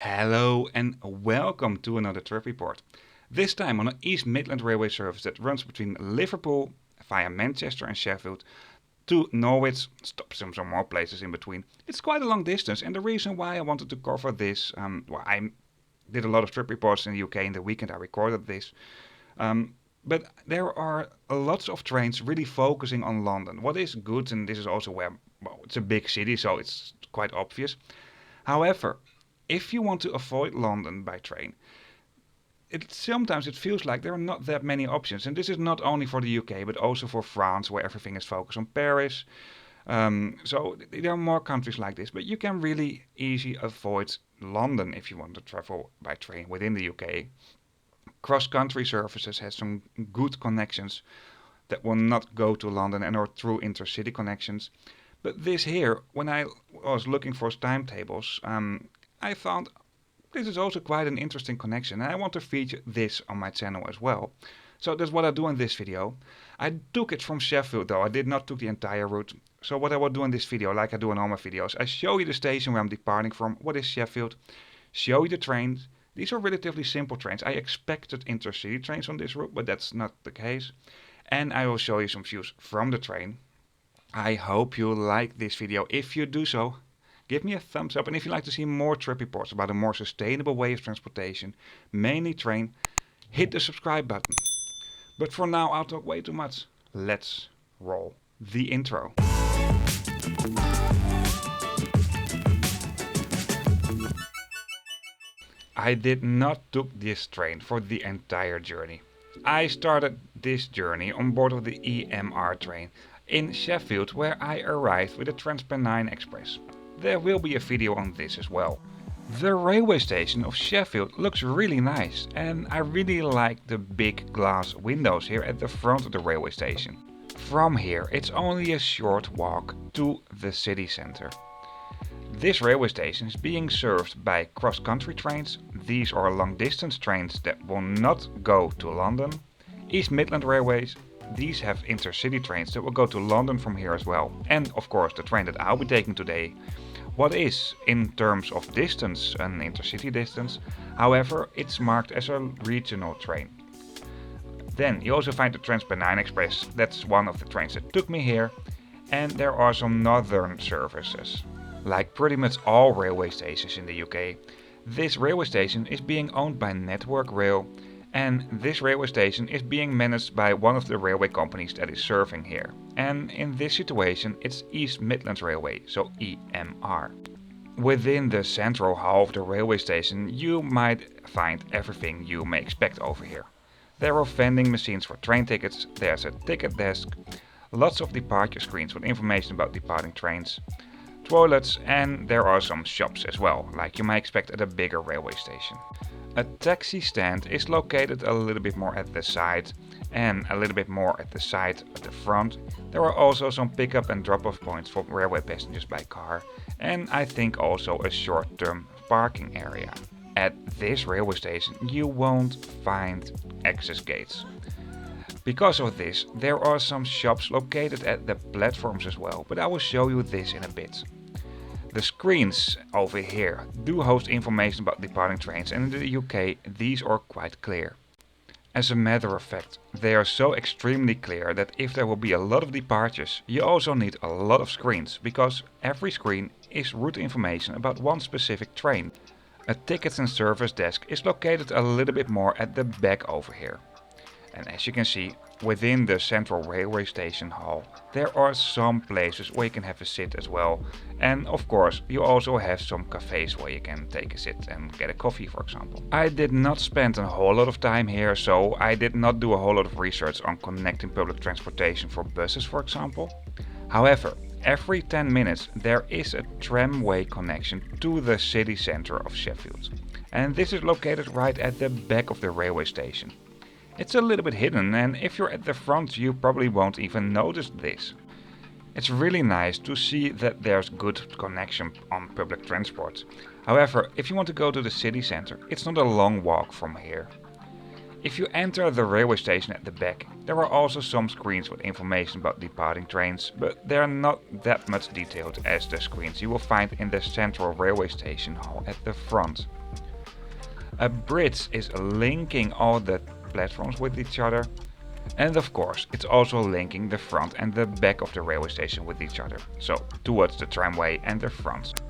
Hello and welcome to another trip report. This time on an East Midland Railway service that runs between Liverpool via Manchester and Sheffield to Norwich, stops in some more places in between. It's quite a long distance, and the reason why I wanted to cover this, I did a lot of trip reports in the UK in the weekend I recorded this. But there are lots of trains really focusing on London. What is good, and this is also where, it's a big city, so it's quite obvious. However, if you want to avoid London by train, sometimes it feels like there are not that many options. And this is not only for the UK, but also for France, where everything is focused on Paris. So there are more countries like this, but you can really easily avoid London if you want to travel by train within the UK. Cross-country services has some good connections that will not go to London and are true intercity connections. But this here, when I was looking for timetables, I found this is also quite an interesting connection, and I want to feature this on my channel as well. So that's what I do in this video. I took it from Sheffield though, I did not took the entire route. So what I will do in this video, like I do in all my videos, I show you the station where I'm departing from, what is Sheffield, show you the trains. These are relatively simple trains. I expected intercity trains on this route, but that's not the case. And I will show you some views from the train. I hope you like this video. If you do so, give me a thumbs up, and if you'd like to see more trip reports about a more sustainable way of transportation, mainly train, hit the subscribe button. But for now, I'll talk way too much. Let's roll the intro. I did not took this train for the entire journey. I started this journey on board of the EMR train in Sheffield, where I arrived with the Transpennine Express. There will be a video on this as well. The railway station of Sheffield looks really nice, and I really like the big glass windows here at the front of the railway station. From here it's only a short walk to the city centre. This railway station is being served by cross-country trains. These are long-distance trains that will not go to London. East Midland Railways, these have intercity trains that will go to London from here as well. And of course the train that I'll be taking today, what is, in terms of distance, an intercity distance. However, it's marked as a regional train. Then you also find the Transpennine Express. That's one of the trains that took me here. And there are some northern services. Like pretty much all railway stations in the UK, this railway station is being owned by Network Rail, and this railway station is being managed by one of the railway companies that is serving here. And in this situation it's East Midlands Railway, so EMR. Within the central hall of the railway station you might find everything you may expect over here. There are vending machines for train tickets, there's a ticket desk, lots of departure screens with information about departing trains, toilets, and there are some shops as well, like you might expect at a bigger railway station. A taxi stand is located a little bit more at the side and a little bit more at the side at the front. There are also some pick-up and drop-off points for railway passengers by car, and I think also a short-term parking area. At this railway station you won't find access gates. Because of this, there are some shops located at the platforms as well, but I will show you this in a bit. The screens over here do host information about departing trains, and in the UK these are quite clear. As a matter of fact, they are so extremely clear that if there will be a lot of departures, you also need a lot of screens, because every screen is route information about one specific train. A tickets and service desk is located a little bit more at the back over here. And as you can see, within the central railway station hall, there are some places where you can have a sit as well. And of course, you also have some cafes where you can take a sit and get a coffee, for example. I did not spend a whole lot of time here, so I did not do a whole lot of research on connecting public transportation for buses, for example. However, every 10 minutes there is a tramway connection to the city centre of Sheffield. And this is located right at the back of the railway station. It's a little bit hidden, and if you're at the front you probably won't even notice this. It's really nice to see that there's good connection on public transport. However, if you want to go to the city centre, it's not a long walk from here. If you enter the railway station at the back, there are also some screens with information about departing trains, but they are not that much detailed as the screens you will find in the central railway station hall at the front. A bridge is linking all the platforms with each other, and of course it's also linking the front and the back of the railway station with each other, so towards the tramway and the front.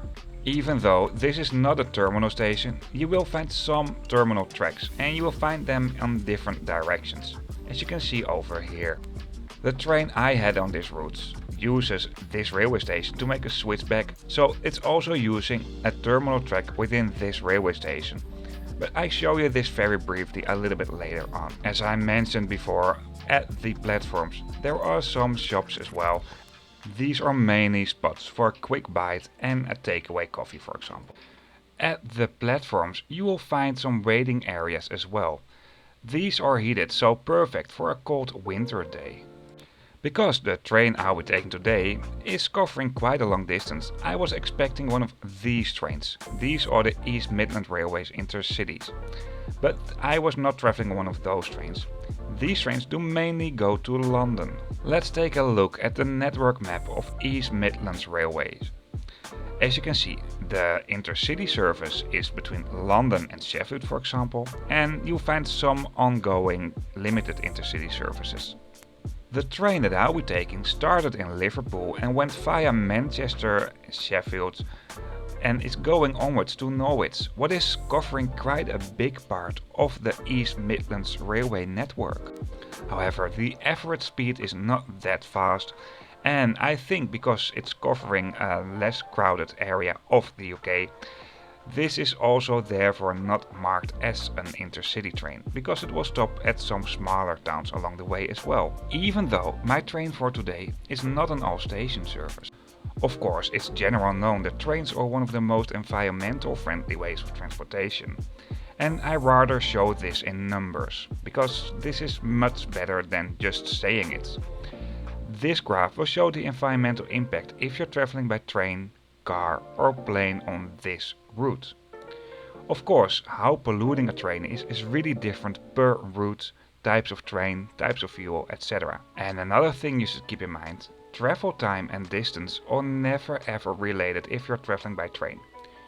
Even though this is not a terminal station, you will find some terminal tracks and you will find them on different directions, as you can see over here. The train I had on this route uses this railway station to make a switch back, so it's also using a terminal track within this railway station. But I show you this very briefly a little bit later on. As I mentioned before, at the platforms there are some shops as well. These are mainly spots for a quick bite and a takeaway coffee, for example. At the platforms you will find some waiting areas as well. These are heated, so perfect for a cold winter day. Because the train I'll be taking today is covering quite a long distance, I was expecting one of these trains. These are the East Midland Railway's intercities. But I was not traveling one of those trains. These trains do mainly go to London. Let's take a look at the network map of East Midlands Railways. As you can see, the intercity service is between London and Sheffield, for example, and you'll find some ongoing limited intercity services. The train that I'll be taking started in Liverpool and went via Manchester, Sheffield, and is going onwards to Norwich, what is covering quite a big part of the East Midlands Railway network. However, the average speed is not that fast, and I think because it's covering a less crowded area of the UK, this is also therefore not marked as an intercity train, because it will stop at some smaller towns along the way as well. Even though my train for today is not an all-station service. Of course, it's generally known that trains are one of the most environmental friendly ways of transportation. And I rather show this in numbers, because this is much better than just saying it. This graph will show the environmental impact if you're traveling by train, car or plane on this route. Of course, how polluting a train is really different per route, types of train, types of fuel, etc. And another thing you should keep in mind, travel time and distance are never ever related if you're traveling by train.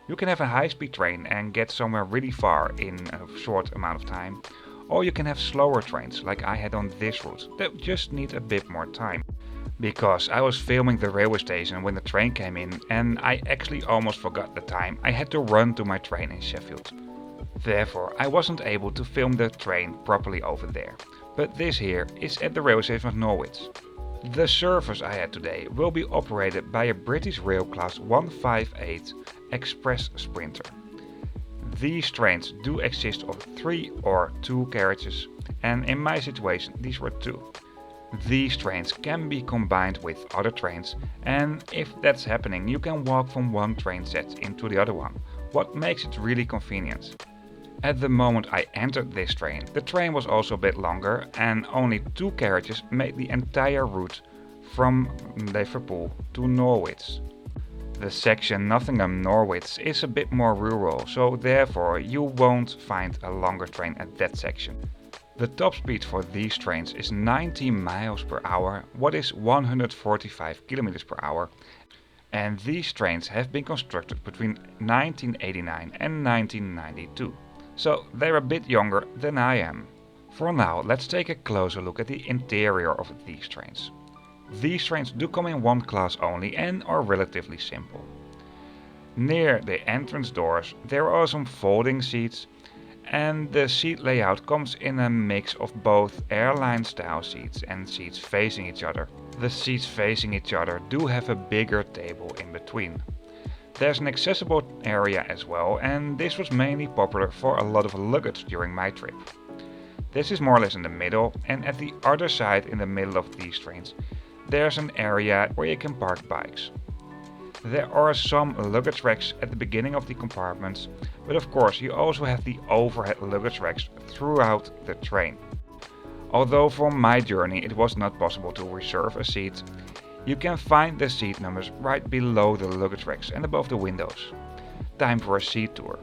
You can have a high-speed train and get somewhere really far in a short amount of time, or you can have slower trains like I had on this route that just need a bit more time. Because I was filming the railway station when the train came in and I actually almost forgot the time, I had to run to my train in Sheffield. Therefore I wasn't able to film the train properly over there. But this here is at the railway station of Norwich. The service I had today will be operated by a British Rail Class 158 Express Sprinter. These trains do exist of 3 or 2 carriages, and in my situation these were 2. These trains can be combined with other trains, and if that's happening you can walk from one train set into the other one, what makes it really convenient. At the moment I entered this train, the train was also a bit longer and only 2 carriages made the entire route from Liverpool to Norwich. The section Nottingham-Norwich is a bit more rural, so therefore you won't find a longer train at that section. The top speed for these trains is 90 miles per hour, what is 145 kilometers per hour, and these trains have been constructed between 1989 and 1992, so they're a bit younger than I am. For now, let's take a closer look at the interior of these trains. These trains do come in one class only and are relatively simple. Near the entrance doors there are some folding seats, and the seat layout comes in a mix of both airline style seats and seats facing each other. The seats facing each other do have a bigger table in between. There's an accessible area as well, and this was mainly popular for a lot of luggage during my trip. This is more or less in the middle, and at the other side in the middle of these trains there's an area where you can park bikes. There are some luggage racks at the beginning of the compartments, but of course you also have the overhead luggage racks throughout the train. Although for my journey it was not possible to reserve a seat, you can find the seat numbers right below the luggage racks and above the windows. Time for a seat tour.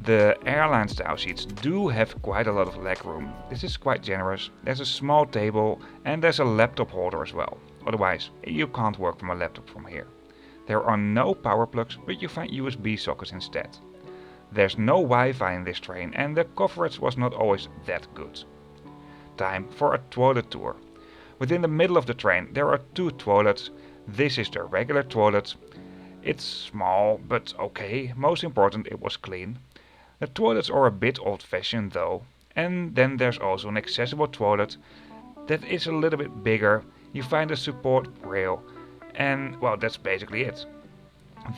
The airline style seats do have quite a lot of leg room. This is quite generous. There's a small table and there's a laptop holder as well. Otherwise, you can't work from a laptop from here. There are no power plugs, but you find USB sockets instead. There's no Wi-Fi in this train and the coverage was not always that good. Time for a toilet tour. Within the middle of the train there are two toilets. This is the regular toilet. It's small, but okay. Most important, it was clean. The toilets are a bit old-fashioned though. And then there's also an accessible toilet that is a little bit bigger. You find a support rail and well, that's basically it.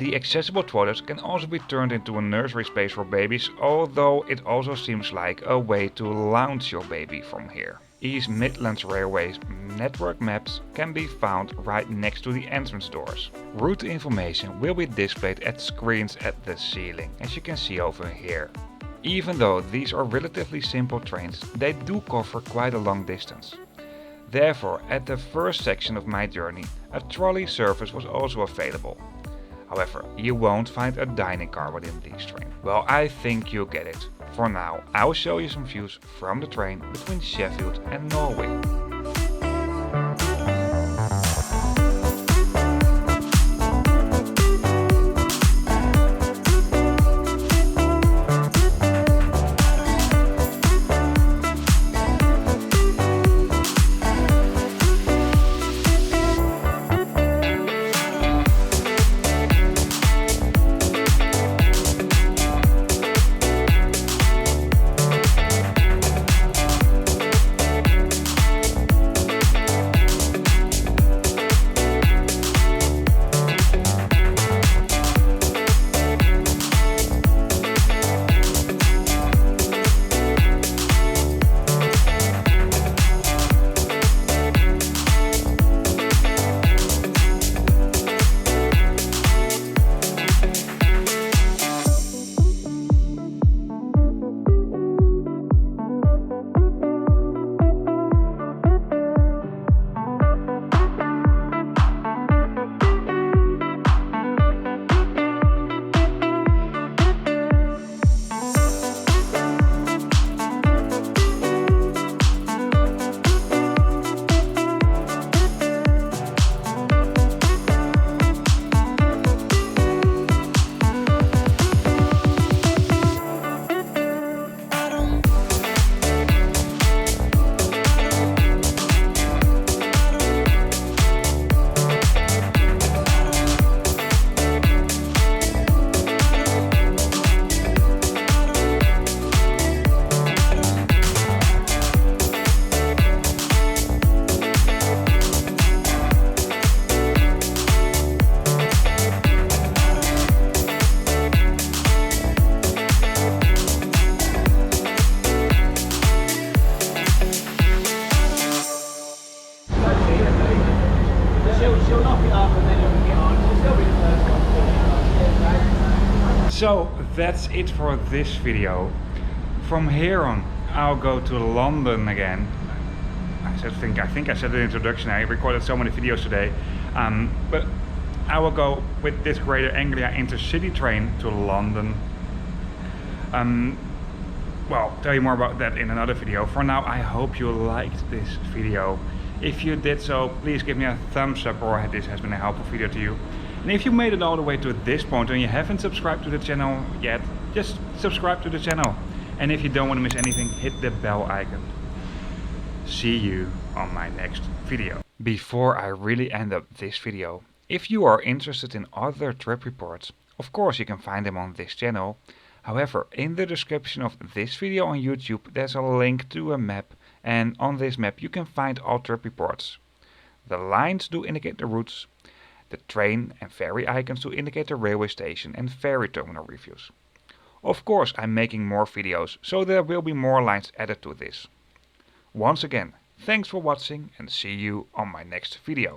The accessible toilets can also be turned into a nursery space for babies, although it also seems like a way to lounge your baby from here. East Midlands Railway's network maps can be found right next to the entrance doors. Route information will be displayed at screens at the ceiling, as you can see over here. Even though these are relatively simple trains, they do cover quite a long distance. Therefore, at the first section of my journey, a trolley service was also available. However, you won't find a dining car within these trains. Well, I think you get it. For now, I'll show you some views from the train between Sheffield and Norwich. So that's it for this video. From here on I'll go to London again. I think I said in the introduction, I recorded so many videos today. But I will go with this Greater Anglia intercity train to London. Well, tell you more about that in another video. For now, I hope you liked this video. If you did so, please give me a thumbs up, or this has been a helpful video to you. And if you made it all the way to this point and you haven't subscribed to the channel yet, just subscribe to the channel. And if you don't want to miss anything, hit the bell icon. See you on my next video. Before I really end up this video, if you are interested in other trip reports, of course you can find them on this channel. However, in the description of this video on YouTube there's a link to a map, and on this map you can find all trip reports. The lines do indicate the routes, the train and ferry icons to indicate the railway station and ferry terminal reviews. Of course I'm making more videos, so there will be more lines added to this. Once again, thanks for watching and see you on my next video.